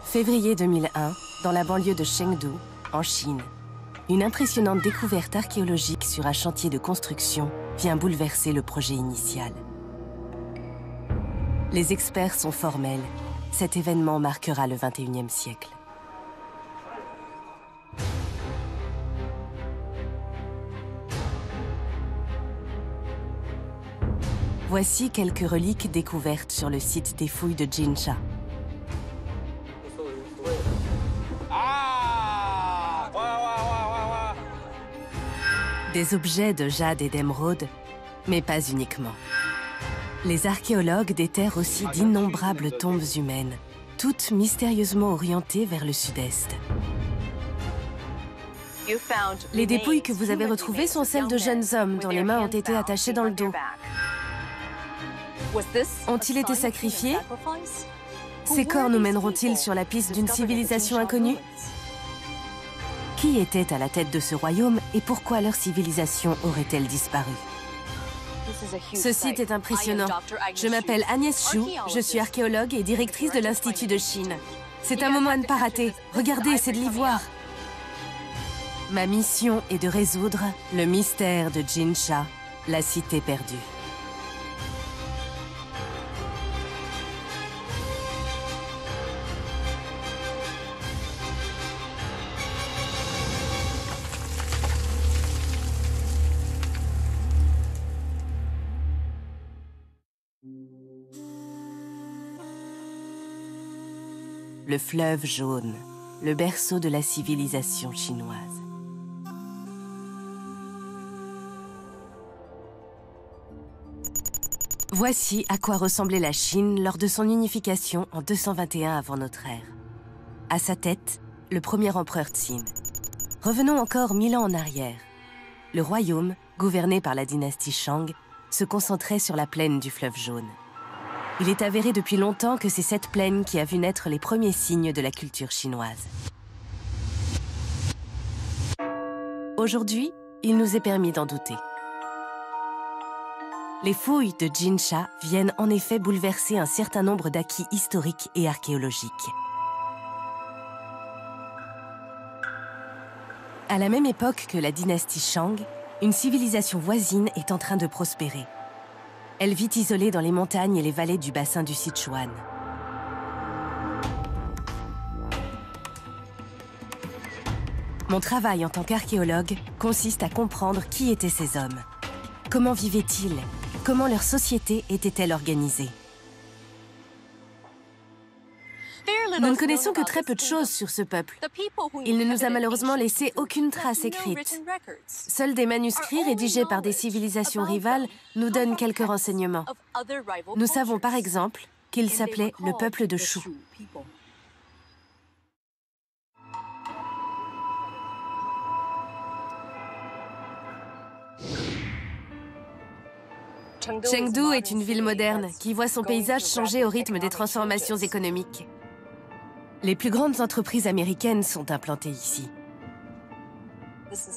Février 2001, dans la banlieue de Chengdu, en Chine. Une impressionnante découverte archéologique sur un chantier de construction vient bouleverser le projet initial. Les experts sont formels. Cet événement marquera le XXIe siècle. Voici quelques reliques découvertes sur le site des fouilles de Jinsha. Des objets de jade et d'émeraude, mais pas uniquement. Les archéologues déterrent aussi d'innombrables tombes humaines, toutes mystérieusement orientées vers le sud-est. Les dépouilles que vous avez retrouvées sont celles de jeunes hommes dont les mains ont été attachées dans le dos. Ont-ils été sacrifiés? Ces corps nous mèneront-ils sur la piste d'une civilisation inconnue? Qui était à la tête de ce royaume et pourquoi leur civilisation aurait-elle disparu? Ce site est impressionnant. Je m'appelle Agnès Xu, je suis archéologue et directrice de l'Institut de Chine. C'est un moment à ne pas rater. Regardez, c'est de l'ivoire. Ma mission est de résoudre le mystère de Jinsha, la cité perdue. Le fleuve jaune, le berceau de la civilisation chinoise. Voici à quoi ressemblait la Chine lors de son unification en 221 avant notre ère. À sa tête, le premier empereur Qin. Revenons encore 1000 ans en arrière. Le royaume, gouverné par la dynastie Shang, se concentrait sur la plaine du fleuve jaune. Il est avéré depuis longtemps que c'est cette plaine qui a vu naître les premiers signes de la culture chinoise. Aujourd'hui, il nous est permis d'en douter. Les fouilles de Jinsha viennent en effet bouleverser un certain nombre d'acquis historiques et archéologiques. À la même époque que la dynastie Shang, une civilisation voisine est en train de prospérer. Elle vit isolée dans les montagnes et les vallées du bassin du Sichuan. Mon travail en tant qu'archéologue consiste à comprendre qui étaient ces hommes. Comment vivaient-ils? Comment leur société était-elle organisée? Nous ne connaissons que très peu de choses sur ce peuple. Il ne nous a malheureusement laissé aucune trace écrite. Seuls des manuscrits rédigés par des civilisations rivales nous donnent quelques renseignements. Nous savons par exemple qu'il s'appelait le peuple de Shu. Chengdu est une ville moderne qui voit son paysage changer au rythme des transformations économiques. Les plus grandes entreprises américaines sont implantées ici.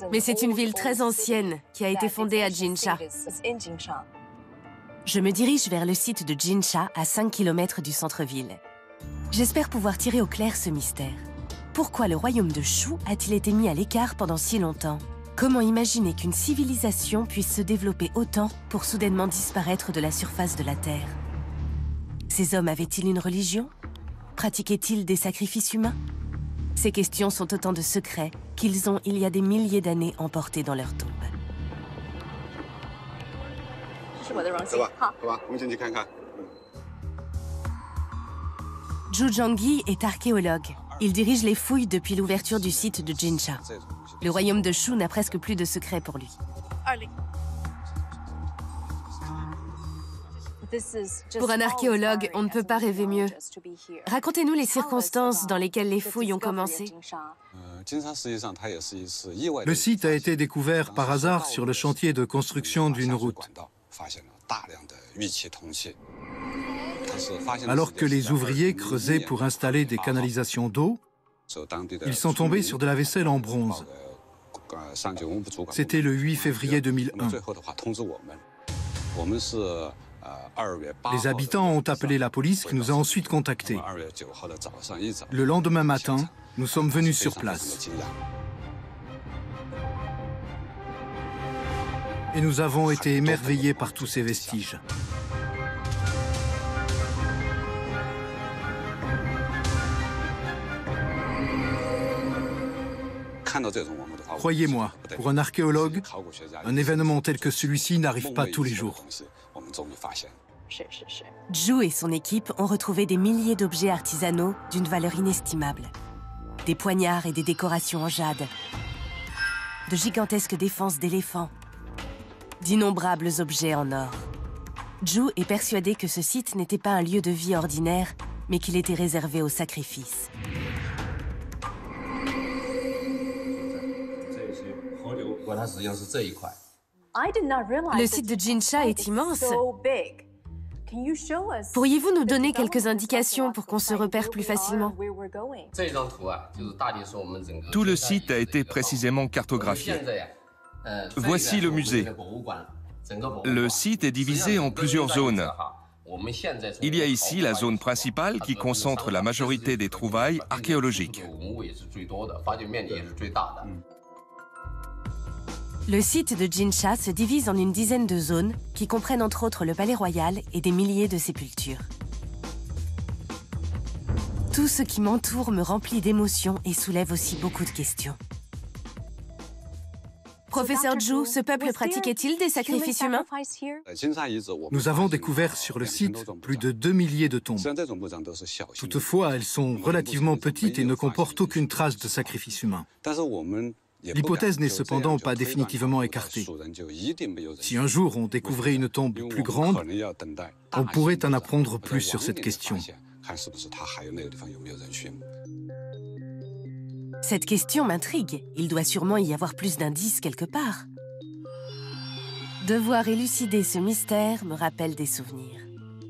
Mais c'est une ville très ancienne qui a été fondée à Jinsha. Je me dirige vers le site de Jinsha à 5 km du centre-ville. J'espère pouvoir tirer au clair ce mystère. Pourquoi le royaume de Shu a-t-il été mis à l'écart pendant si longtemps? Comment imaginer qu'une civilisation puisse se développer autant pour soudainement disparaître de la surface de la Terre? Ces hommes avaient-ils une religion? Pratiquaient-ils des sacrifices humains? Ces questions sont autant de secrets qu'ils ont, il y a des milliers d'années, emportés dans leur tombe. Zhu Zhongyi est archéologue. Il dirige les fouilles depuis l'ouverture du site de Jinsha. Le royaume de Shu n'a presque plus de secrets pour lui. Pour un archéologue, on ne peut pas rêver mieux. Racontez-nous les circonstances dans lesquelles les fouilles ont commencé. Le site a été découvert par hasard sur le chantier de construction d'une route. Alors que les ouvriers creusaient pour installer des canalisations d'eau, ils sont tombés sur de la vaisselle en bronze. C'était le 8 février 2001. Les habitants ont appelé la police qui nous a ensuite contactés. Le lendemain matin, nous sommes venus sur place. Et nous avons été émerveillés par tous ces vestiges. Croyez-moi, pour un archéologue, un événement tel que celui-ci n'arrive pas tous les jours. Zhu et son équipe ont retrouvé des milliers d'objets artisanaux d'une valeur inestimable. Des poignards et des décorations en jade, de gigantesques défenses d'éléphants, d'innombrables objets en or. Zhu est persuadé que ce site n'était pas un lieu de vie ordinaire, mais qu'il était réservé au sacrifice. Le site de Jinsha est immense. Pourriez-vous nous donner quelques indications pour qu'on se repère plus facilement? Tout le site a été précisément cartographié. Voici le musée. Le site est divisé en plusieurs zones. Il y a ici la zone principale qui concentre la majorité des trouvailles archéologiques. Le site de Jinsha se divise en une dizaine de zones qui comprennent entre autres le palais royal et des milliers de sépultures. Tout ce qui m'entoure me remplit d'émotions et soulève aussi beaucoup de questions. Professeur Zhu, ce peuple pratiquait-il des sacrifices humains? Nous avons découvert sur le site plus de 2 milliers de tombes. Toutefois, elles sont relativement petites et ne comportent aucune trace de sacrifice humain. L'hypothèse n'est cependant pas définitivement écartée. Si un jour on découvrait une tombe plus grande, on pourrait en apprendre plus sur cette question. Cette question m'intrigue. Il doit sûrement y avoir plus d'indices quelque part. Devoir élucider ce mystère me rappelle des souvenirs.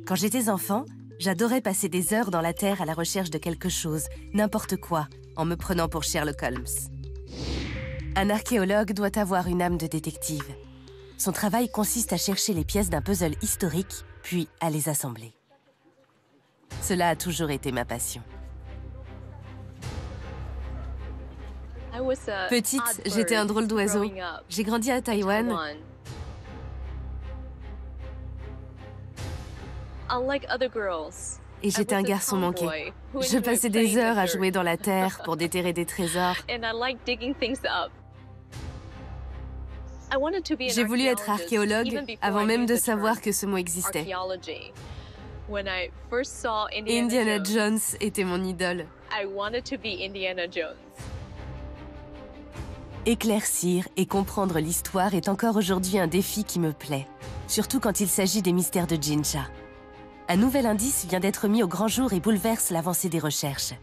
Quand j'étais enfant, j'adorais passer des heures dans la terre à la recherche de quelque chose, n'importe quoi, en me prenant pour Sherlock Holmes. Un archéologue doit avoir une âme de détective. Son travail consiste à chercher les pièces d'un puzzle historique, puis à les assembler. Cela a toujours été ma passion. Petite, j'étais un drôle d'oiseau. J'ai grandi à Taïwan. Et j'étais un garçon manqué. Je passais des heures à jouer dans la terre pour déterrer des trésors. J'ai voulu être archéologue avant même de savoir que ce mot existait. Indiana Jones était mon idole. Éclaircir et comprendre l'histoire est encore aujourd'hui un défi qui me plaît, surtout quand il s'agit des mystères de Jinsha. Un nouvel indice vient d'être mis au grand jour et bouleverse l'avancée des recherches.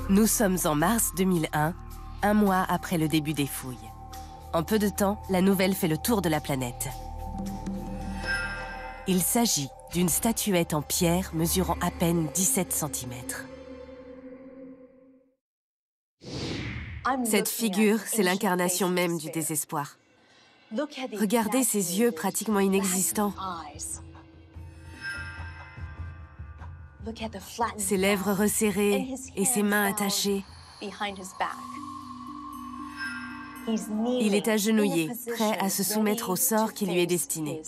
Nous sommes en mars 2001, un mois après le début des fouilles. En peu de temps, la nouvelle fait le tour de la planète. Il s'agit d'une statuette en pierre mesurant à peine 17 cm. Cette figure, c'est l'incarnation même du désespoir. Regardez ses yeux pratiquement inexistants. Ses lèvres resserrées et ses mains attachées. Il est agenouillé, prêt à se soumettre au sort qui lui est destiné.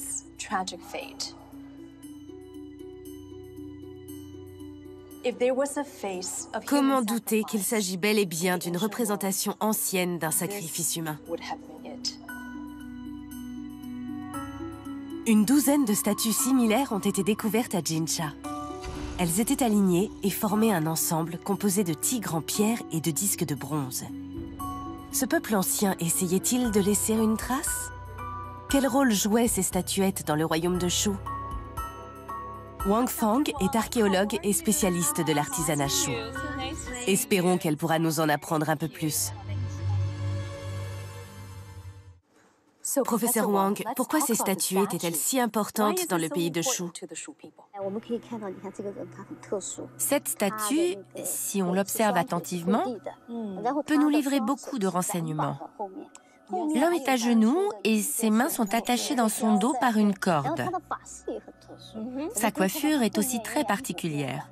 Comment douter qu'il s'agit bel et bien d'une représentation ancienne d'un sacrifice humain? Une douzaine de statues similaires ont été découvertes à Jinsha. Elles étaient alignées et formaient un ensemble composé de tigres en pierre et de disques de bronze. Ce peuple ancien essayait-il de laisser une trace? Quel rôle jouaient ces statuettes dans le royaume de Shu? Wang Fang est archéologue et spécialiste de l'artisanat Shu. Espérons qu'elle pourra nous en apprendre un peu plus. Professeur Wang, pourquoi ces statues étaient-elles si importantes dans le pays de Shu? Cette statue, si on l'observe attentivement, peut nous livrer beaucoup de renseignements. L'homme est à genoux et ses mains sont attachées dans son dos par une corde. Sa coiffure est aussi très particulière.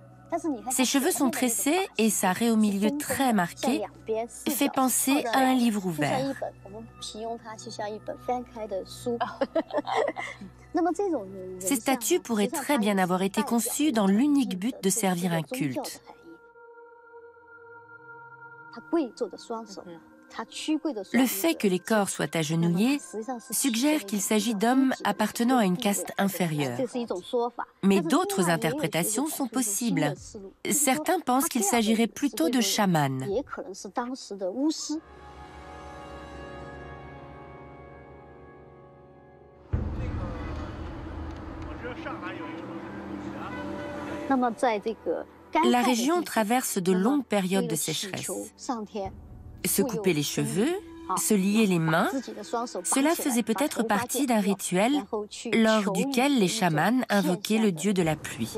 Ses cheveux sont tressés et sa raie au milieu très marquée fait penser à un livre ouvert. Ces statues pourraient très bien avoir été conçues dans l'unique but de servir un culte. Le fait que les corps soient agenouillés suggère qu'il s'agit d'hommes appartenant à une caste inférieure. Mais d'autres interprétations sont possibles. Certains pensent qu'il s'agirait plutôt de chamans. La région traverse de longues périodes de sécheresse. Se couper les cheveux, se lier les mains, cela faisait peut-être partie d'un rituel lors duquel les chamans invoquaient le dieu de la pluie.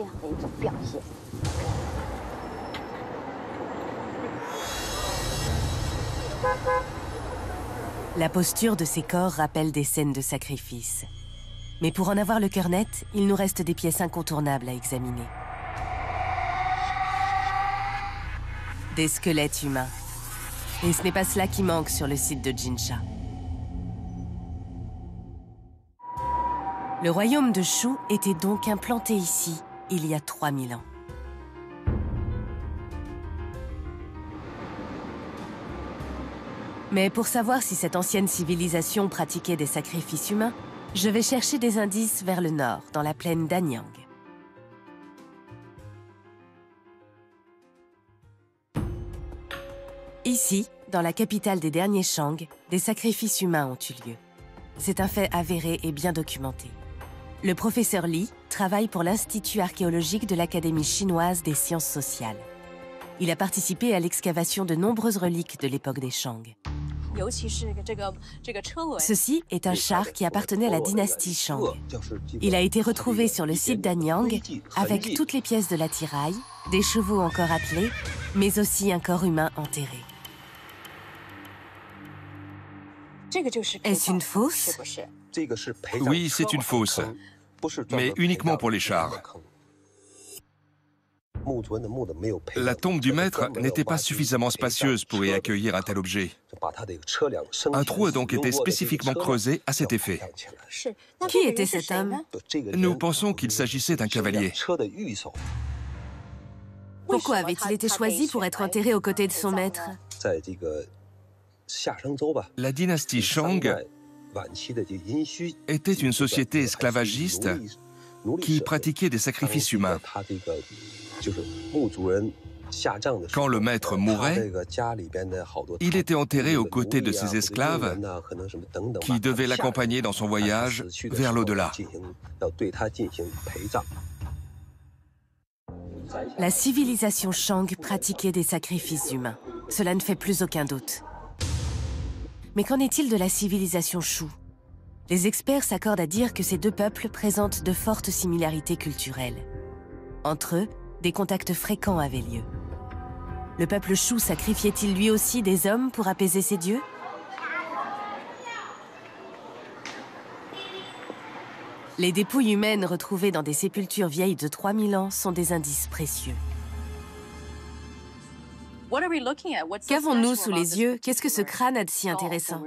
La posture de ces corps rappelle des scènes de sacrifice. Mais pour en avoir le cœur net, il nous reste des pièces incontournables à examiner. Des squelettes humains. Et ce n'est pas cela qui manque sur le site de Jinsha. Le royaume de Shu était donc implanté ici, il y a 3000 ans. Mais pour savoir si cette ancienne civilisation pratiquait des sacrifices humains, je vais chercher des indices vers le nord, dans la plaine d'Anyang. Ici, dans la capitale des derniers Shang, des sacrifices humains ont eu lieu. C'est un fait avéré et bien documenté. Le professeur Li travaille pour l'Institut archéologique de l'Académie chinoise des sciences sociales. Il a participé à l'excavation de nombreuses reliques de l'époque des Shang. Ceci est un char qui appartenait à la dynastie Shang. Il a été retrouvé sur le site d'Anyang avec toutes les pièces de l'attirail, des chevaux encore attelés, mais aussi un corps humain enterré. Est-ce une fosse? Oui, c'est une fosse, mais uniquement pour les chars. La tombe du maître n'était pas suffisamment spacieuse pour y accueillir un tel objet. Un trou a donc été spécifiquement creusé à cet effet. Qui était cet homme? Nous pensons qu'il s'agissait d'un cavalier. Pourquoi avait-il été choisi pour être enterré aux côtés de son maître? La dynastie Shang était une société esclavagiste qui pratiquait des sacrifices humains. Quand le maître mourait, il était enterré aux côtés de ses esclaves qui devaient l'accompagner dans son voyage vers l'au-delà. La civilisation Shang pratiquait des sacrifices humains. Cela ne fait plus aucun doute. Mais qu'en est-il de la civilisation Shu? Les experts s'accordent à dire que ces deux peuples présentent de fortes similarités culturelles. Entre eux, des contacts fréquents avaient lieu. Le peuple Shu sacrifiait-il lui aussi des hommes pour apaiser ses dieux? Les dépouilles humaines retrouvées dans des sépultures vieilles de 3000 ans sont des indices précieux. Qu'avons-nous sous les yeux? Qu'est-ce que ce crâne a de si intéressant?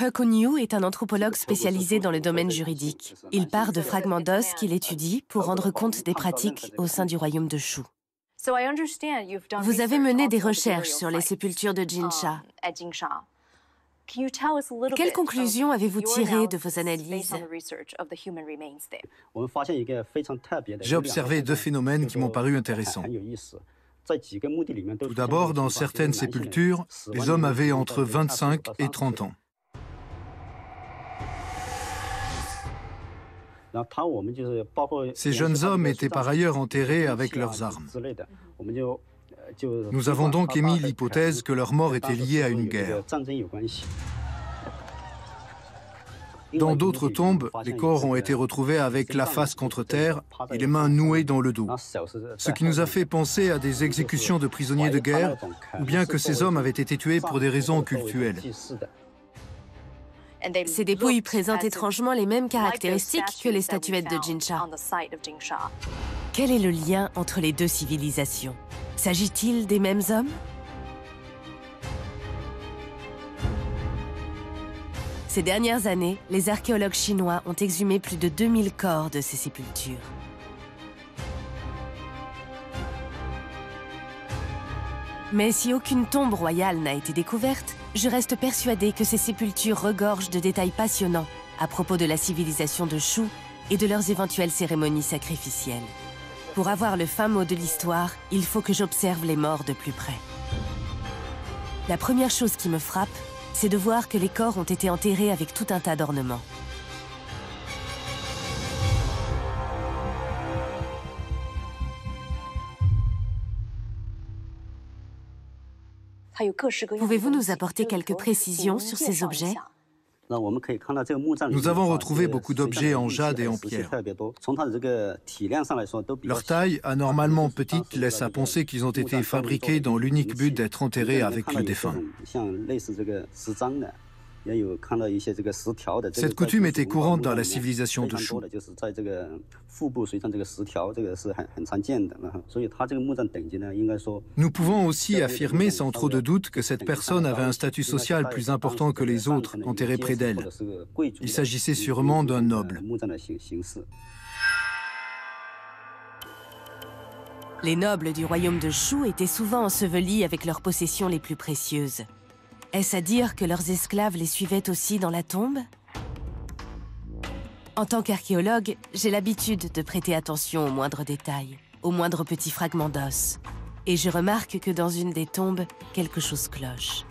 He Kun-yu est un anthropologue spécialisé dans le domaine juridique. Il part de fragments d'os qu'il étudie pour rendre compte des pratiques au sein du royaume de Shu. Vous avez mené des recherches sur les sépultures de Jinsha. Quelles conclusions avez-vous tirées de vos analyses? J'ai observé deux phénomènes qui m'ont paru intéressants. Tout d'abord, dans certaines sépultures, les hommes avaient entre 25 et 30 ans. Ces jeunes hommes étaient par ailleurs enterrés avec leurs armes. Nous avons donc émis l'hypothèse que leur mort était liée à une guerre. Dans d'autres tombes, les corps ont été retrouvés avec la face contre terre et les mains nouées dans le dos, ce qui nous a fait penser à des exécutions de prisonniers de guerre, ou bien que ces hommes avaient été tués pour des raisons cultuelles. Ces dépouilles présentent étrangement les mêmes caractéristiques que les statuettes de Jinsha. Quel est le lien entre les deux civilisations? S'agit-il des mêmes hommes? Ces dernières années, les archéologues chinois ont exhumé plus de 2000 corps de ces sépultures. Mais si aucune tombe royale n'a été découverte, je reste persuadée que ces sépultures regorgent de détails passionnants à propos de la civilisation de Shu et de leurs éventuelles cérémonies sacrificielles. Pour avoir le fin mot de l'histoire, il faut que j'observe les morts de plus près. La première chose qui me frappe, c'est de voir que les corps ont été enterrés avec tout un tas d'ornements. Pouvez-vous nous apporter quelques précisions sur ces objets? Nous avons retrouvé beaucoup d'objets en jade et en pierre. Leur taille, anormalement petite, laisse à penser qu'ils ont été fabriqués dans l'unique but d'être enterrés avec le défunt. Cette coutume était courante dans la civilisation de Shu. Nous pouvons aussi affirmer sans trop de doute que cette personne avait un statut social plus important que les autres enterrés près d'elle. Il s'agissait sûrement d'un noble. Les nobles du royaume de Shu étaient souvent ensevelis avec leurs possessions les plus précieuses. Est-ce à dire que leurs esclaves les suivaient aussi dans la tombe? En tant qu'archéologue, j'ai l'habitude de prêter attention aux moindres détails, aux moindres petits fragments d'os. Et je remarque que dans une des tombes, quelque chose cloche.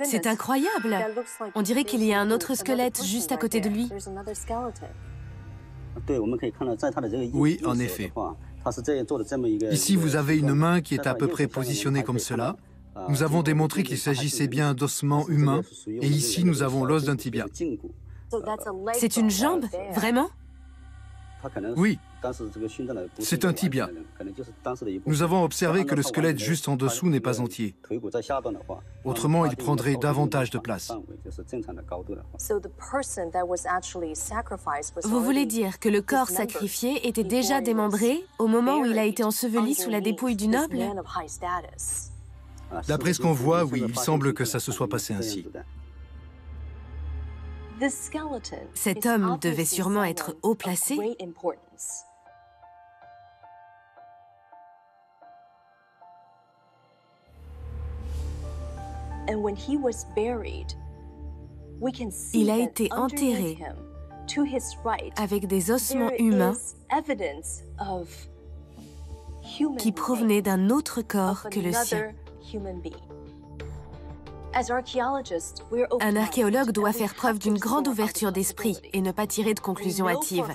C'est incroyable! On dirait qu'il y a un autre squelette juste à côté de lui. Oui, en effet. Ici, vous avez une main qui est à peu près positionnée comme cela. Nous avons démontré qu'il s'agissait bien d'ossements humains. Et ici, nous avons l'os d'un tibia. C'est une jambe? Vraiment? Oui, c'est un tibia. Nous avons observé que le squelette juste en dessous n'est pas entier. Autrement, il prendrait davantage de place. Vous voulez dire que le corps sacrifié était déjà démembré au moment où il a été enseveli sous la dépouille du noble? D'après ce qu'on voit, oui, il semble que ça se soit passé ainsi. Cet homme devait sûrement être haut placé. Il a été enterré avec des ossements humains qui provenaient d'un autre corps que le sien. Un archéologue doit faire preuve d'une grande ouverture d'esprit et ne pas tirer de conclusions hâtives.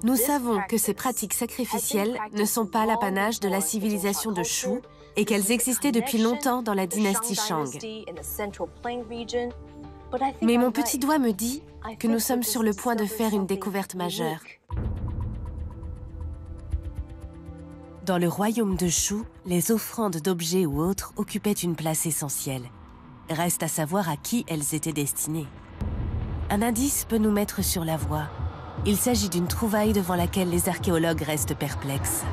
Nous savons que ces pratiques sacrificielles ne sont pas l'apanage de la civilisation de Shu et qu'elles existaient depuis longtemps dans la dynastie Shang. Mais mon petit doigt me dit que nous sommes sur le point de faire une découverte majeure. Dans le royaume de Shu, les offrandes d'objets ou autres occupaient une place essentielle. Reste à savoir à qui elles étaient destinées. Un indice peut nous mettre sur la voie. Il s'agit d'une trouvaille devant laquelle les archéologues restent perplexes.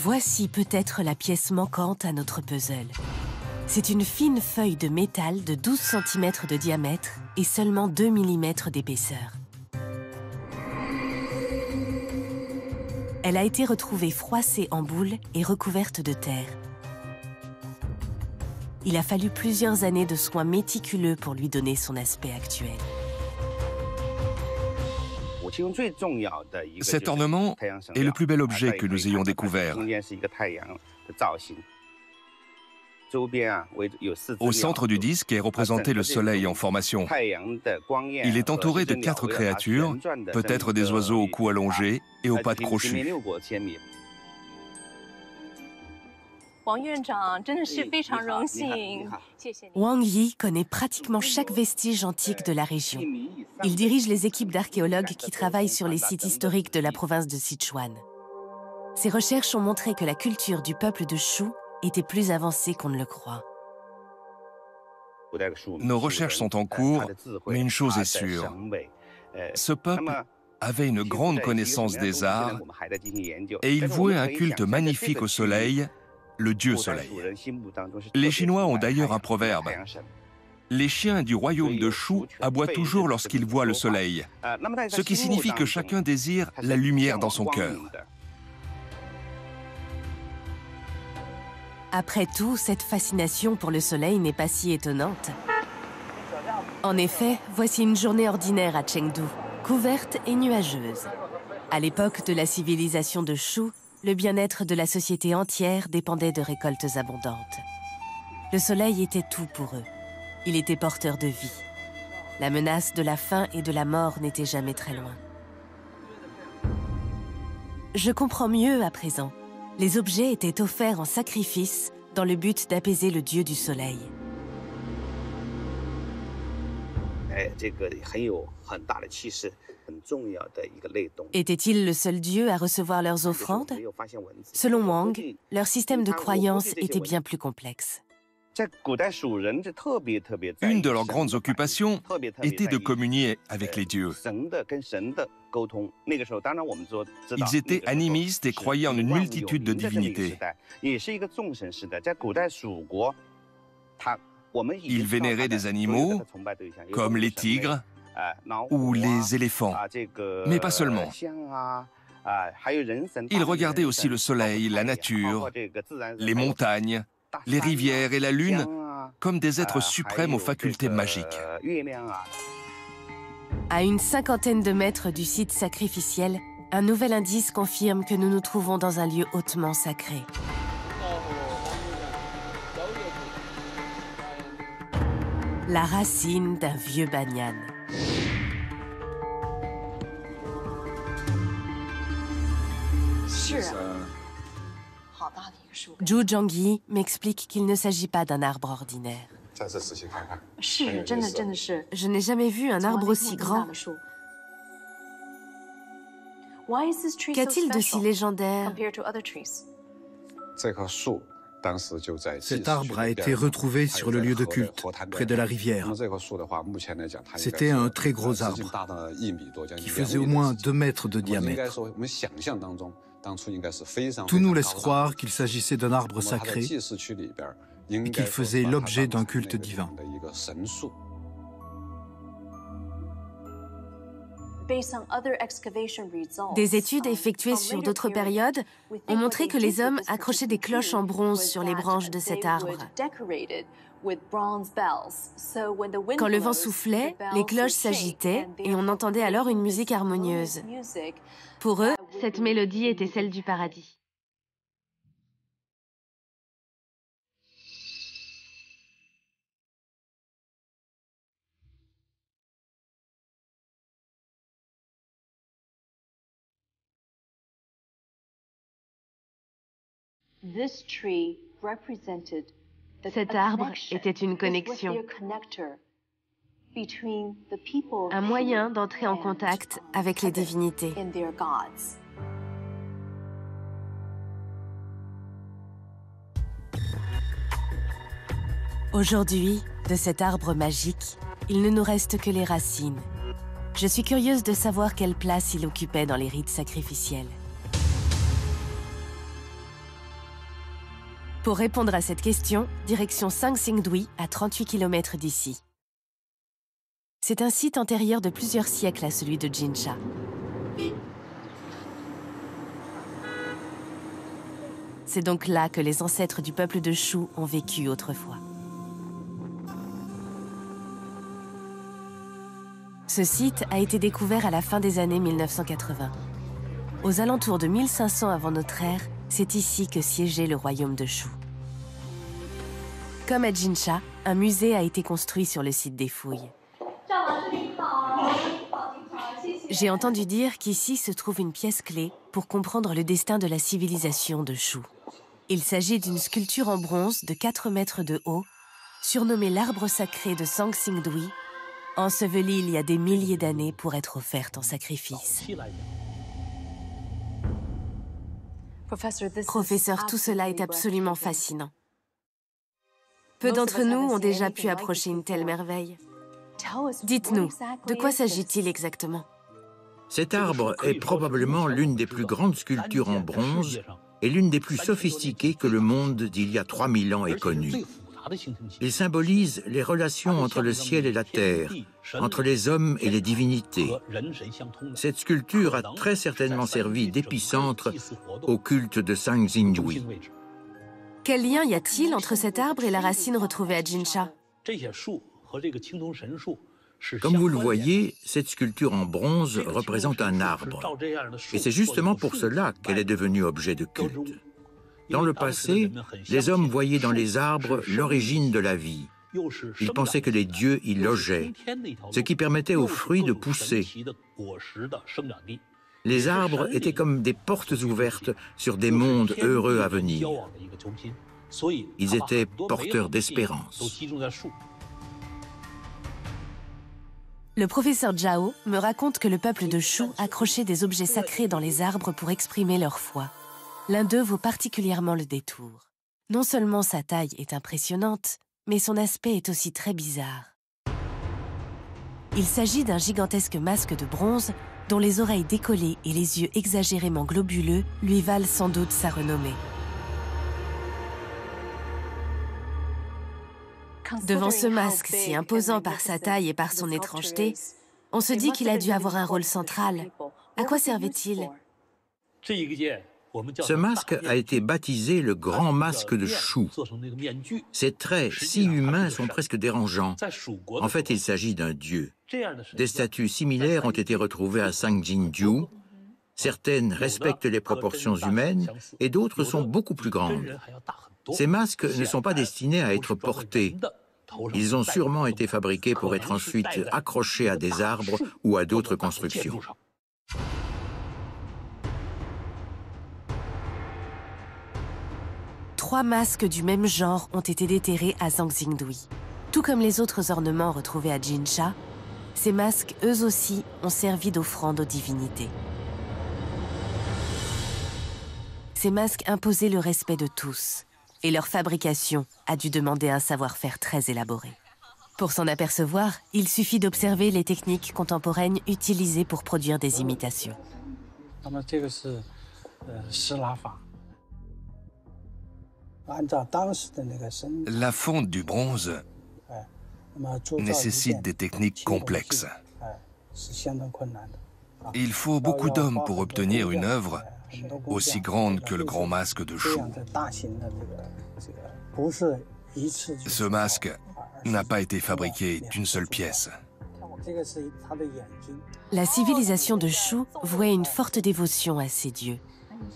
Voici peut-être la pièce manquante à notre puzzle. C'est une fine feuille de métal de 12 cm de diamètre et seulement 2 mm d'épaisseur. Elle a été retrouvée froissée en boule et recouverte de terre. Il a fallu plusieurs années de soins méticuleux pour lui donner son aspect actuel. Cet ornement est le plus bel objet que nous ayons découvert. Au centre du disque est représenté le soleil en formation. Il est entouré de 4 créatures, peut-être des oiseaux au cou allongé et aux pattes crochues. Wang Yi connaît pratiquement chaque vestige antique de la région. Il dirige les équipes d'archéologues qui travaillent sur les sites historiques de la province de Sichuan. Ses recherches ont montré que la culture du peuple de Shu était plus avancée qu'on ne le croit. Nos recherches sont en cours, mais une chose est sûre. Ce peuple avait une grande connaissance des arts et il vouait un culte magnifique au soleil, le dieu soleil. Les Chinois ont d'ailleurs un proverbe. Les chiens du royaume de Shu aboient toujours lorsqu'ils voient le soleil, ce qui signifie que chacun désire la lumière dans son cœur. Après tout, cette fascination pour le soleil n'est pas si étonnante. En effet, voici une journée ordinaire à Chengdu, couverte et nuageuse. À l'époque de la civilisation de Shu, le bien-être de la société entière dépendait de récoltes abondantes. Le soleil était tout pour eux. Il était porteur de vie. La menace de la faim et de la mort n'était jamais très loin. Je comprends mieux à présent. Les objets étaient offerts en sacrifice dans le but d'apaiser le dieu du soleil. Était-il le seul dieu à recevoir leurs offrandes? Selon Wang, leur système de croyance était bien plus complexe. Une de leurs grandes occupations était de communier avec les dieux. Ils étaient animistes et croyaient en une multitude de divinités. Ils vénéraient des animaux, comme les tigres ou les éléphants, mais pas seulement. Ils regardaient aussi le soleil, la nature, les montagnes, les rivières et la lune comme des êtres suprêmes aux facultés magiques. À une 50aine de mètres du site sacrificiel, un nouvel indice confirme que nous nous trouvons dans un lieu hautement sacré. La racine d'un vieux banyan. Zhu Zhongyi m'explique qu'il ne s'agit pas d'un arbre ordinaire. Je n'ai jamais vu un arbre aussi grand. Qu'a-t-il de si légendaire? Cet arbre a été retrouvé sur le lieu de culte, près de la rivière. C'était un très gros arbre, qui faisait au moins 2 mètres de diamètre. Tout nous laisse croire qu'il s'agissait d'un arbre sacré et qu'il faisait l'objet d'un culte divin. Des études effectuées sur d'autres périodes ont montré que les hommes accrochaient des cloches en bronze sur les branches de cet arbre. Quand le vent soufflait, les cloches s'agitaient et on entendait alors une musique harmonieuse. Pour eux, cette mélodie était celle du paradis. Cet arbre était une connexion, un moyen d'entrer en contact avec les divinités. Aujourd'hui, de cet arbre magique, il ne nous reste que les racines. Je suis curieuse de savoir quelle place il occupait dans les rites sacrificiels. Pour répondre à cette question, direction Sangsingdui, à 38 km d'ici. C'est un site antérieur de plusieurs siècles à celui de Jinsha. C'est donc là que les ancêtres du peuple de Shu ont vécu autrefois. Ce site a été découvert à la fin des années 1980. Aux alentours de 1500 avant notre ère, c'est ici que siégeait le royaume de Shu. Comme à Jinsha, un musée a été construit sur le site des fouilles. J'ai entendu dire qu'ici se trouve une pièce clé pour comprendre le destin de la civilisation de Shu. Il s'agit d'une sculpture en bronze de 4 mètres de haut, surnommée l'arbre sacré de Sangsingdui, ensevelie il y a des milliers d'années pour être offerte en sacrifice. Professeur, tout cela est absolument fascinant. Peu d'entre nous ont déjà pu approcher une telle merveille. Dites-nous, de quoi s'agit-il exactement? Cet arbre est probablement l'une des plus grandes sculptures en bronze et l'une des plus sophistiquées que le monde d'il y a 3000 ans ait connue. Il symbolise les relations entre le ciel et la terre, entre les hommes et les divinités. Cette sculpture a très certainement servi d'épicentre au culte de Sangsingdui. Quel lien y a-t-il entre cet arbre et la racine retrouvée à Jinsha? Comme vous le voyez, cette sculpture en bronze représente un arbre. Et c'est justement pour cela qu'elle est devenue objet de culte. Dans le passé, les hommes voyaient dans les arbres l'origine de la vie. Ils pensaient que les dieux y logeaient, ce qui permettait aux fruits de pousser. Les arbres étaient comme des portes ouvertes sur des mondes heureux à venir. Ils étaient porteurs d'espérance. Le professeur Zhao me raconte que le peuple de Shu accrochait des objets sacrés dans les arbres pour exprimer leur foi. L'un d'eux vaut particulièrement le détour. Non seulement sa taille est impressionnante, mais son aspect est aussi très bizarre. Il s'agit d'un gigantesque masque de bronze dont les oreilles décollées et les yeux exagérément globuleux lui valent sans doute sa renommée. Devant ce masque si imposant par sa taille et par son étrangeté, on se dit qu'il a dû avoir un rôle central. À quoi servait-il? Ce masque a été baptisé le Grand Masque de Shu. Ses traits si humains sont presque dérangeants. En fait, il s'agit d'un dieu. Des statues similaires ont été retrouvées à Sangsingdui. Certaines respectent les proportions humaines et d'autres sont beaucoup plus grandes. Ces masques ne sont pas destinés à être portés. Ils ont sûrement été fabriqués pour être ensuite accrochés à des arbres ou à d'autres constructions. Trois masques du même genre ont été déterrés à Sangsingdui. Tout comme les autres ornements retrouvés à Jinsha, ces masques, eux aussi, ont servi d'offrande aux divinités. Ces masques imposaient le respect de tous, et leur fabrication a dû demander un savoir-faire très élaboré. Pour s'en apercevoir, il suffit d'observer les techniques contemporaines utilisées pour produire des imitations. La fonte du bronze nécessite des techniques complexes. Il faut beaucoup d'hommes pour obtenir une œuvre aussi grande que le grand masque de Shu. Ce masque n'a pas été fabriqué d'une seule pièce. La civilisation de Shu vouait une forte dévotion à ses dieux.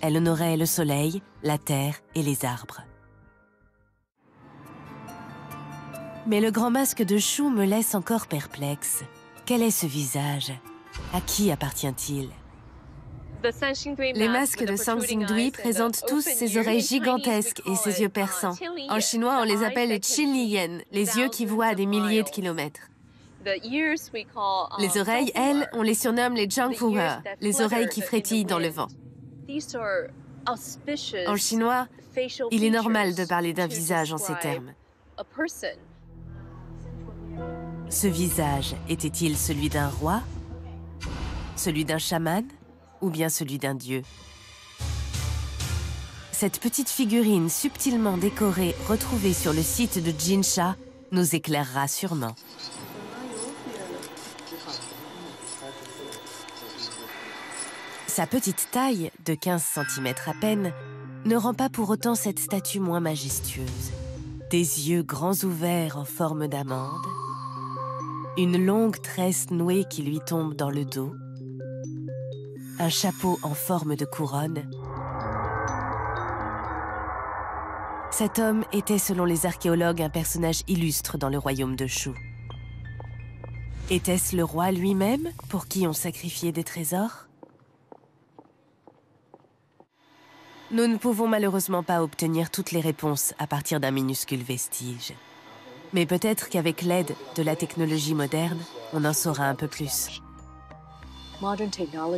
Elle honorait le soleil, la terre et les arbres. Mais le grand masque de Shu me laisse encore perplexe. Quel est ce visage? À qui appartient-il? Les masques de Sangsingdui présentent tous ses oreilles gigantesques et ses yeux perçants. En chinois, on les appelle les Qinliyan, les yeux qui voient à des milliers de kilomètres. Les oreilles, elles, on les surnomme les Zhangfuhe, les oreilles qui frétillent dans le vent. En chinois, il est normal de parler d'un visage en ces termes. Ce visage était-il celui d'un roi, celui d'un chaman ou bien celui d'un dieu? Cette petite figurine subtilement décorée retrouvée sur le site de Jinsha nous éclairera sûrement. Sa petite taille, de 15 cm à peine, ne rend pas pour autant cette statue moins majestueuse. Des yeux grands ouverts en forme d'amande, Une longue tresse nouée qui lui tombe dans le dos, un chapeau en forme de couronne. Cet homme était, selon les archéologues, un personnage illustre dans le royaume de Shu. Était-ce le roi lui-même pour qui on sacrifiait des trésors? Nous ne pouvons malheureusement pas obtenir toutes les réponses à partir d'un minuscule vestige. Mais peut-être qu'avec l'aide de la technologie moderne, on en saura un peu plus.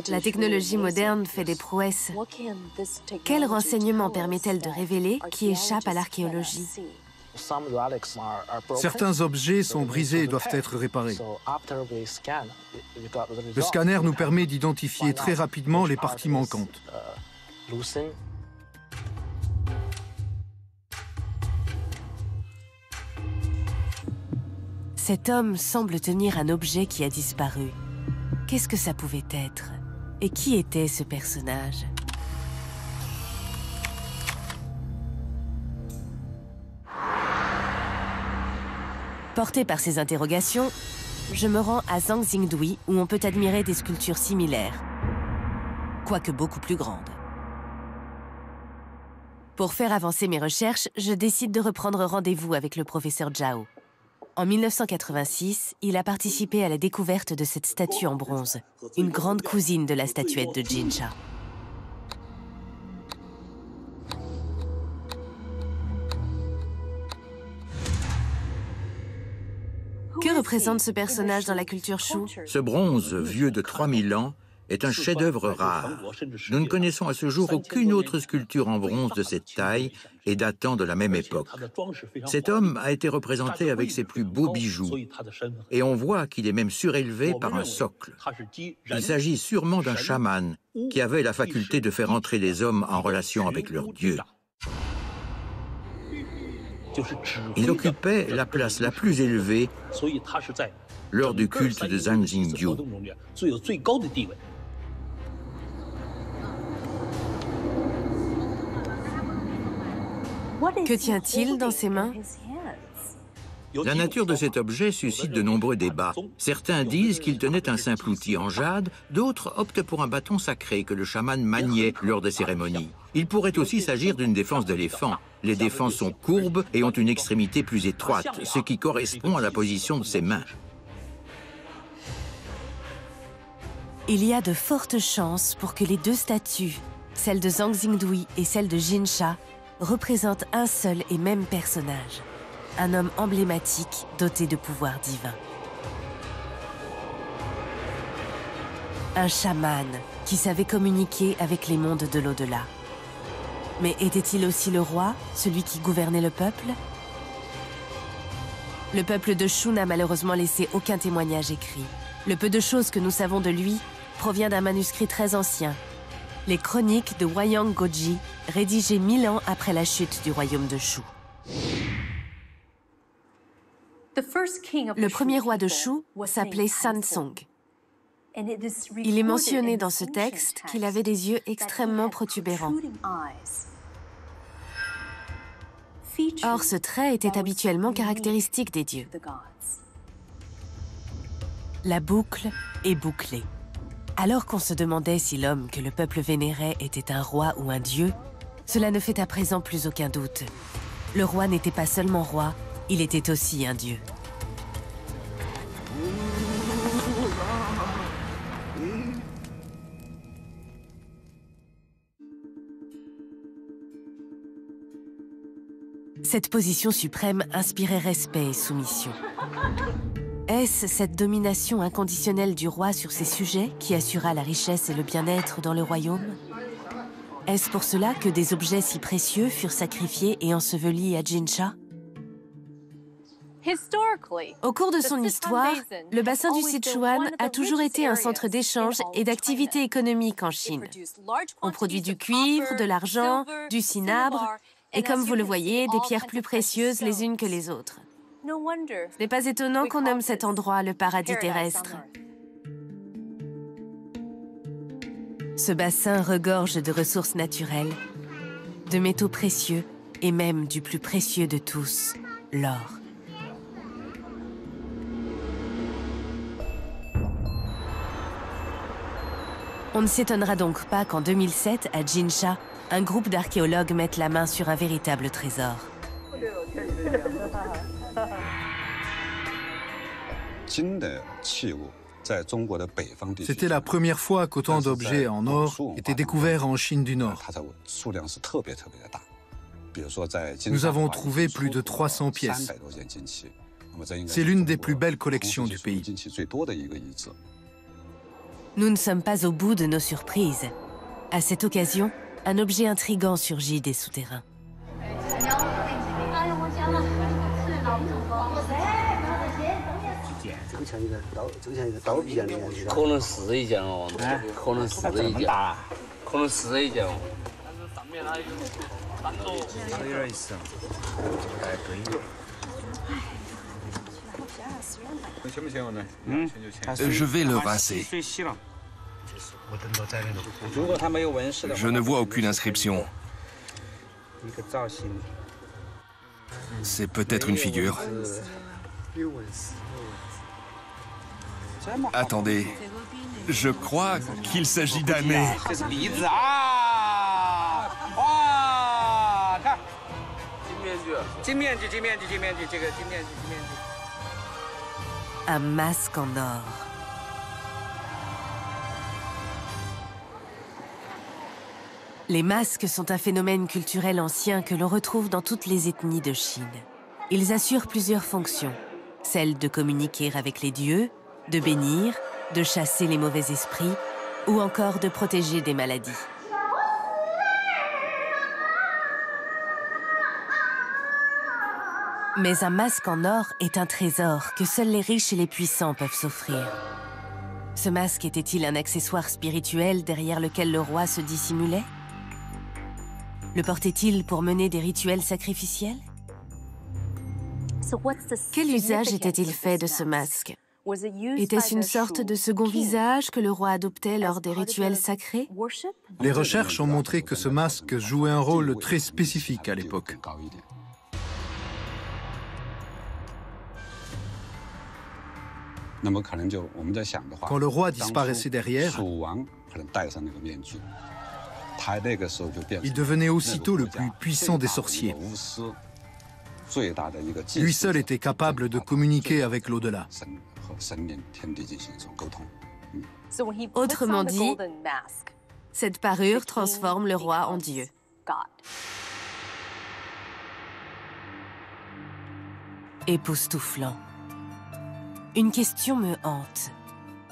La technologie moderne fait des prouesses. Quels renseignements permet-elle de révéler qui échappent à l'archéologie? Certains objets sont brisés et doivent être réparés. Le scanner nous permet d'identifier très rapidement les parties manquantes. Cet homme semble tenir un objet qui a disparu. Qu'est-ce que ça pouvait être? Et qui était ce personnage? Porté par ces interrogations, je me rends à Zhangxingdui où on peut admirer des sculptures similaires, quoique beaucoup plus grandes. Pour faire avancer mes recherches, je décide de reprendre rendez-vous avec le professeur Zhao. En 1986, il a participé à la découverte de cette statue en bronze, une grande cousine de la statuette de Jinsha. Que représente ce personnage dans la culture Shu? Ce bronze, vieux de 3000 ans, est un chef-d'œuvre rare. Nous ne connaissons à ce jour aucune autre sculpture en bronze de cette taille et datant de la même époque. Cet homme a été représenté avec ses plus beaux bijoux, et on voit qu'il est même surélevé par un socle. Il s'agit sûrement d'un chaman qui avait la faculté de faire entrer les hommes en relation avec leur dieu. Il occupait la place la plus élevée lors du culte de Zhangxingdui. Que tient-il dans ses mains? La nature de cet objet suscite de nombreux débats. Certains disent qu'il tenait un simple outil en jade, d'autres optent pour un bâton sacré que le chaman maniait lors des cérémonies. Il pourrait aussi s'agir d'une défense d'éléphant. Les défenses sont courbes et ont une extrémité plus étroite, ce qui correspond à la position de ses mains. Il y a de fortes chances pour que les deux statues, celle de Zhangxingdui et celle de Jinsha, représentent un seul et même personnage, un homme emblématique doté de pouvoirs divins. Un chaman qui savait communiquer avec les mondes de l'au-delà. Mais était-il aussi le roi, celui qui gouvernait le peuple? Le peuple de Shu n'a malheureusement laissé aucun témoignage écrit. Le peu de choses que nous savons de lui provient d'un manuscrit très ancien, les chroniques de Huayang Guoji, rédigées 1000 ans après la chute du royaume de Shu. Le premier roi de Shu s'appelait Sansong. Il est mentionné dans ce texte qu'il avait des yeux extrêmement protubérants. Or, ce trait était habituellement caractéristique des dieux. La boucle est bouclée. Alors qu'on se demandait si l'homme que le peuple vénérait était un roi ou un dieu, cela ne fait à présent plus aucun doute. Le roi n'était pas seulement roi, il était aussi un dieu. Cette position suprême inspirait respect et soumission. Est-ce cette domination inconditionnelle du roi sur ses sujets qui assura la richesse et le bien-être dans le royaume? Est-ce pour cela que des objets si précieux furent sacrifiés et ensevelis à Jinsha? Au cours de son histoire, le bassin du Sichuan a toujours été un centre d'échange et d'activité économique en Chine. On produit du cuivre, de l'argent, du cinabre et, comme vous le voyez, des pierres plus précieuses les unes que les autres. Ce n'est pas étonnant qu'on nomme cet endroit le paradis terrestre. Ce bassin regorge de ressources naturelles, de métaux précieux et même du plus précieux de tous, l'or. On ne s'étonnera donc pas qu'en 2007, à Jinsha, un groupe d'archéologues mette la main sur un véritable trésor. C'était la première fois qu'autant d'objets en or étaient découverts en Chine du Nord. Nous avons trouvé plus de 300 pièces. C'est l'une des plus belles collections du pays. Nous ne sommes pas au bout de nos surprises. À cette occasion, un objet intrigant surgit des souterrains. Je vais le rincer. Je ne vois aucune inscription. C'est peut-être une figure. Attendez, je crois qu'il s'agit d'un nez. Un masque en or. Les masques sont un phénomène culturel ancien que l'on retrouve dans toutes les ethnies de Chine. Ils assurent plusieurs fonctions, celle de communiquer avec les dieux, de bénir, de chasser les mauvais esprits ou encore de protéger des maladies. Mais un masque en or est un trésor que seuls les riches et les puissants peuvent s'offrir. Ce masque était-il un accessoire spirituel derrière lequel le roi se dissimulait? Le portait-il pour mener des rituels sacrificiels? Quel usage était-il fait de ce masque? Était-ce une sorte de second visage que le roi adoptait lors des rituels sacrés? Les recherches ont montré que ce masque jouait un rôle très spécifique à l'époque. Quand le roi disparaissait derrière, il devenait aussitôt le plus puissant des sorciers. Lui seul était capable de communiquer avec l'au-delà. Autrement dit, cette parure transforme le roi en Dieu. Époustouflant. Une question me hante.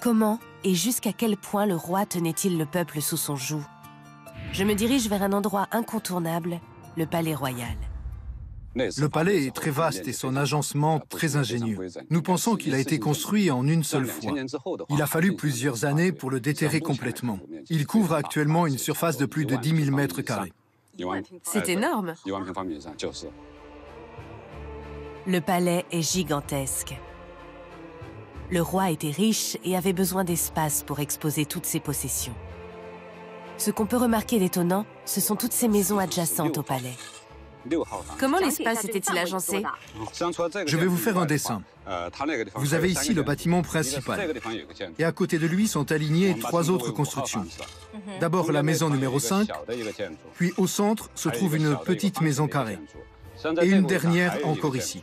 Comment et jusqu'à quel point le roi tenait-il le peuple sous son joug? Je me dirige vers un endroit incontournable, le palais royal. Le palais est très vaste et son agencement très ingénieux. Nous pensons qu'il a été construit en une seule fois. Il a fallu plusieurs années pour le déterrer complètement. Il couvre actuellement une surface de plus de 10 000 mètres carrés. C'est énorme. Le palais est gigantesque. Le roi était riche et avait besoin d'espace pour exposer toutes ses possessions. Ce qu'on peut remarquer d'étonnant, ce sont toutes ces maisons adjacentes au palais. Comment l'espace était-il agencé? Je vais vous faire un dessin. Vous avez ici le bâtiment principal. Et à côté de lui sont alignées 3 autres constructions. D'abord la maison numéro 5, puis au centre se trouve une petite maison carrée. Et une dernière encore ici.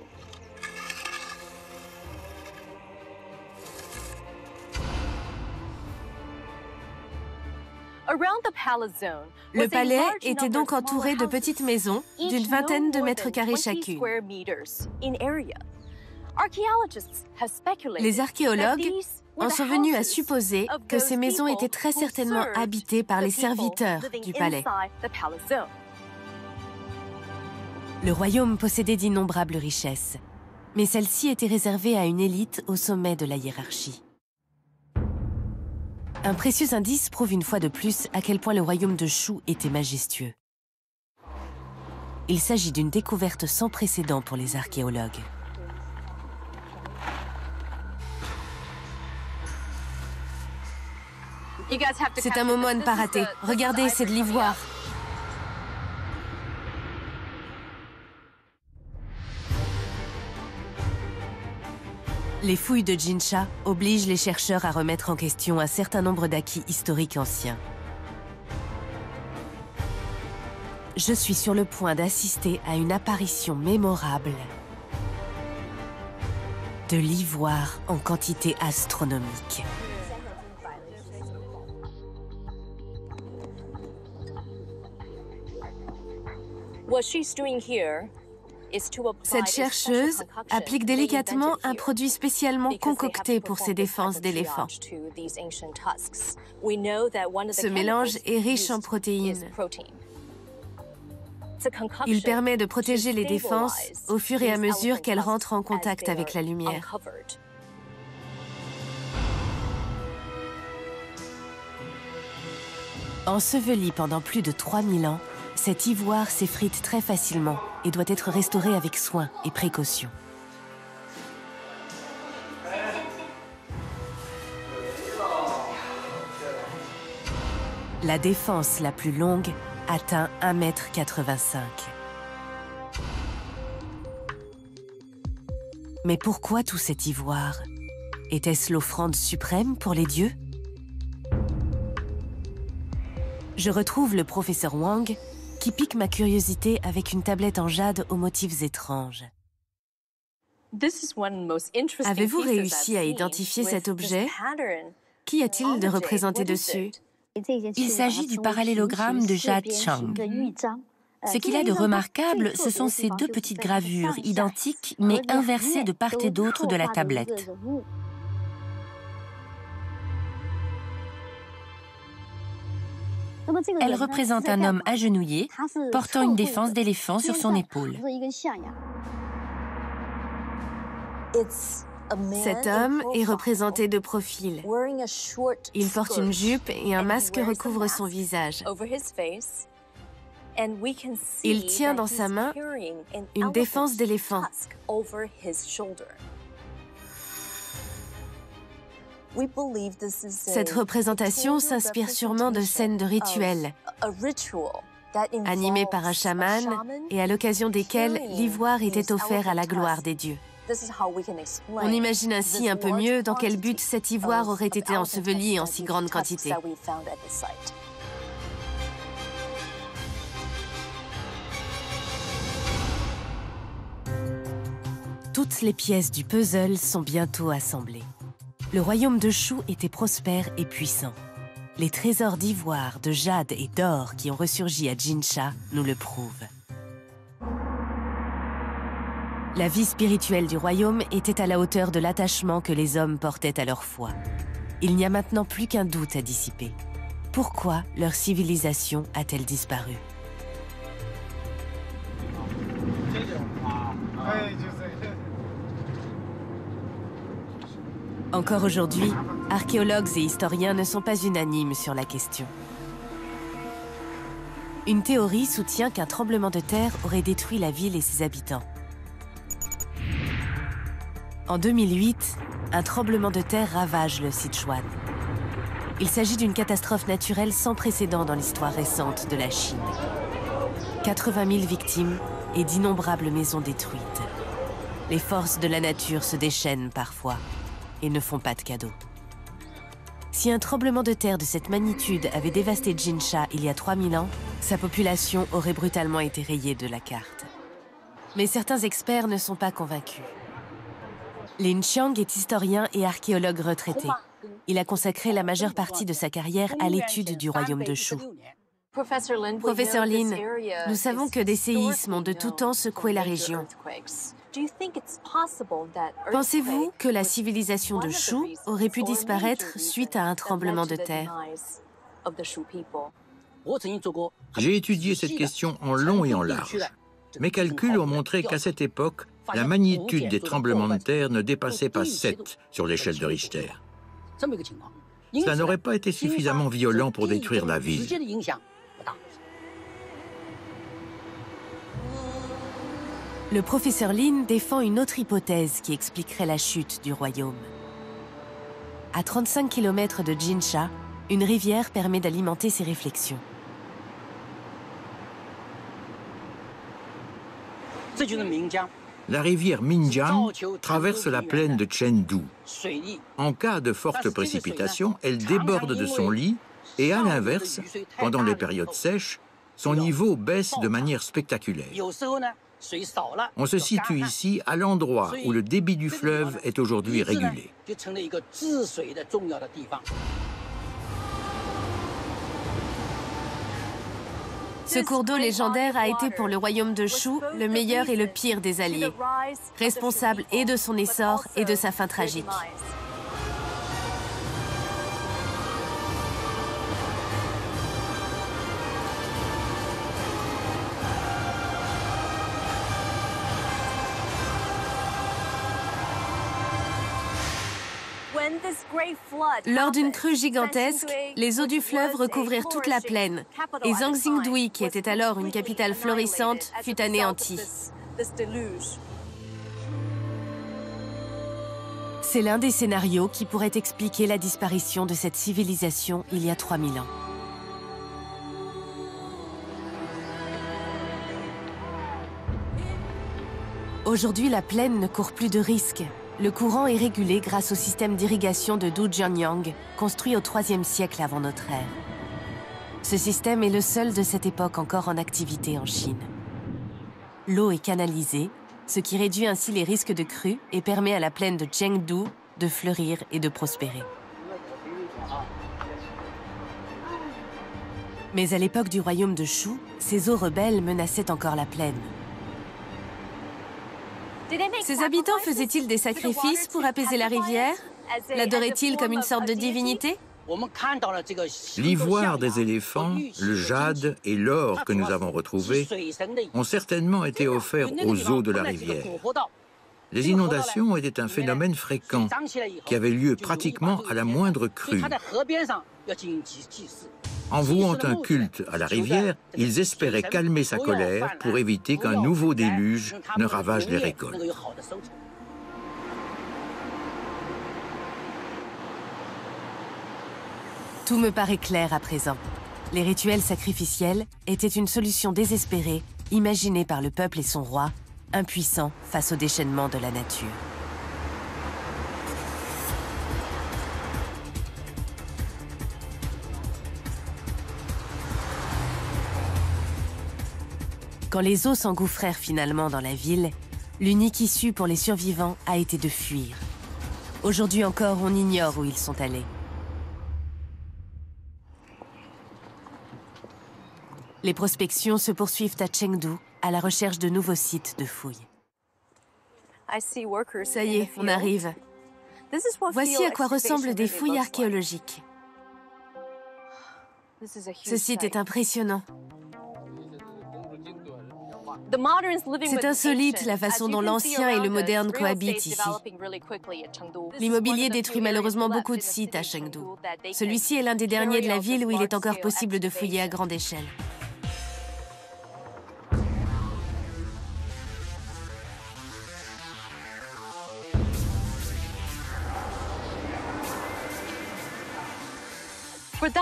Le palais était donc entouré de petites maisons d'une vingtaine de mètres carrés chacune. Les archéologues en sont venus à supposer que ces maisons étaient très certainement habitées par les serviteurs du palais. Le royaume possédait d'innombrables richesses, mais celles-ci étaient réservées à une élite au sommet de la hiérarchie. Un précieux indice prouve une fois de plus à quel point le royaume de Shu était majestueux. Il s'agit d'une découverte sans précédent pour les archéologues. C'est un moment à ne pas rater. Regardez, c'est de l'ivoire. Les fouilles de Jinsha obligent les chercheurs à remettre en question un certain nombre d'acquis historiques anciens. Je suis sur le point d'assister à une apparition mémorable de l'ivoire en quantité astronomique. Cette chercheuse applique délicatement un produit spécialement concocté pour ses défenses d'éléphant. Ce mélange est riche en protéines. Il permet de protéger les défenses au fur et à mesure qu'elles rentrent en contact avec la lumière. Enseveli pendant plus de 3000 ans, cet ivoire s'effrite très facilement et doit être restauré avec soin et précaution. La défense la plus longue atteint 1,85 m. Mais pourquoi tout cet ivoire? Était-ce l'offrande suprême pour les dieux? Je retrouve le professeur Wang, qui pique ma curiosité avec une tablette en jade aux motifs étranges. Avez-vous réussi à identifier cet objet? Qu'y a-t-il de représenté dessus? Il s'agit du parallélogramme de Jade Chang. Ce qu'il a de remarquable, ce sont ces deux petites gravures, identiques mais inversées de part et d'autre de la tablette. Elle représente un homme agenouillé, portant une défense d'éléphant sur son épaule. Cet homme est représenté de profil. Il porte une jupe et un masque recouvre son visage. Il tient dans sa main une défense d'éléphant. Cette représentation s'inspire sûrement de scènes de rituels, animées par un chaman et à l'occasion desquelles l'ivoire était offert à la gloire des dieux. On imagine ainsi un peu mieux dans quel but cet ivoire aurait été enseveli en si grande quantité. Toutes les pièces du puzzle sont bientôt assemblées. Le royaume de Shu était prospère et puissant. Les trésors d'ivoire, de jade et d'or qui ont ressurgi à Jinsha nous le prouvent. La vie spirituelle du royaume était à la hauteur de l'attachement que les hommes portaient à leur foi. Il n'y a maintenant plus qu'un doute à dissiper. Pourquoi leur civilisation a-t-elle disparu? Encore aujourd'hui, archéologues et historiens ne sont pas unanimes sur la question. Une théorie soutient qu'un tremblement de terre aurait détruit la ville et ses habitants. En 2008, un tremblement de terre ravage le Sichuan. Il s'agit d'une catastrophe naturelle sans précédent dans l'histoire récente de la Chine. 80 000 victimes et d'innombrables maisons détruites. Les forces de la nature se déchaînent parfois et ne font pas de cadeaux. Si un tremblement de terre de cette magnitude avait dévasté Jinsha il y a 3000 ans, sa population aurait brutalement été rayée de la carte. Mais certains experts ne sont pas convaincus. Lin Xiang est historien et archéologue retraité. Il a consacré la majeure partie de sa carrière à l'étude du royaume de Shu. Professeur Lin, nous savons que des séismes ont de tout temps secoué la région. Pensez-vous que la civilisation de Shu aurait pu disparaître suite à un tremblement de terre? J'ai étudié cette question en long et en large. Mes calculs ont montré qu'à cette époque, la magnitude des tremblements de terre ne dépassait pas 7 sur l'échelle de Richter. Cela n'aurait pas été suffisamment violent pour détruire la ville. Le professeur Lin défend une autre hypothèse qui expliquerait la chute du royaume. À 35 km de Jinsha, une rivière permet d'alimenter ses réflexions. La rivière Minjiang traverse la plaine de Chengdu. En cas de forte précipitation, elle déborde de son lit et à l'inverse, pendant les périodes sèches, son niveau baisse de manière spectaculaire. On se situe ici à l'endroit où le débit du fleuve est aujourd'hui régulé. Ce cours d'eau légendaire a été pour le royaume de Shu le meilleur et le pire des alliés, responsable et de son essor et de sa fin tragique. Lors d'une crue gigantesque, les eaux du fleuve recouvrirent toute la plaine et Zhangxingdui, qui était alors une capitale florissante, fut anéantie. C'est l'un des scénarios qui pourrait expliquer la disparition de cette civilisation il y a 3000 ans. Aujourd'hui, la plaine ne court plus de risques. Le courant est régulé grâce au système d'irrigation de Dujianyang, construit au IIIe siècle avant notre ère. Ce système est le seul de cette époque encore en activité en Chine. L'eau est canalisée, ce qui réduit ainsi les risques de crue et permet à la plaine de Chengdu de fleurir et de prospérer. Mais à l'époque du royaume de Shu, ces eaux rebelles menaçaient encore la plaine. Ces habitants faisaient-ils des sacrifices pour apaiser la rivière? L'adoraient-ils comme une sorte de divinité? L'ivoire des éléphants, le jade et l'or que nous avons retrouvés ont certainement été offerts aux eaux de la rivière. Les inondations étaient un phénomène fréquent qui avait lieu pratiquement à la moindre crue. En vouant un culte à la rivière, ils espéraient calmer sa colère pour éviter qu'un nouveau déluge ne ravage les récoltes. Tout me paraît clair à présent. Les rituels sacrificiels étaient une solution désespérée, imaginée par le peuple et son roi, impuissant face au déchaînement de la nature. Quand les eaux s'engouffrèrent finalement dans la ville, l'unique issue pour les survivants a été de fuir. Aujourd'hui encore, on ignore où ils sont allés. Les prospections se poursuivent à Chengdu, à la recherche de nouveaux sites de fouilles. Ça y est, on arrive. Voici à quoi ressemblent des fouilles archéologiques. Ce site est impressionnant. C'est insolite la façon dont l'ancien et le moderne cohabitent ici. L'immobilier détruit malheureusement beaucoup de sites à Chengdu. Celui-ci est l'un des derniers de la ville où il est encore possible de fouiller à grande échelle.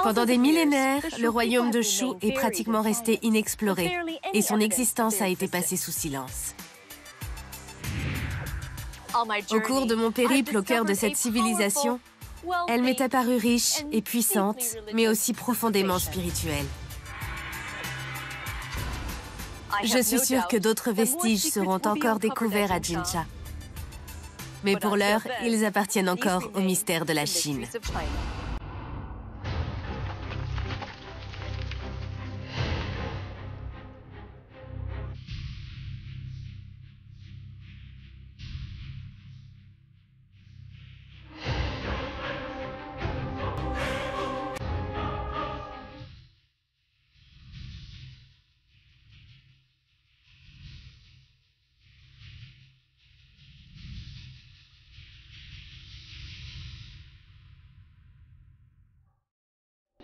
Pendant des millénaires, le royaume de Shu est pratiquement resté inexploré et son existence a été passée sous silence. Au cours de mon périple au cœur de cette civilisation, elle m'est apparue riche et puissante, mais aussi profondément spirituelle. Je suis sûre que d'autres vestiges seront encore découverts à Jincha. Mais pour l'heure, ils appartiennent encore au mystère de la Chine.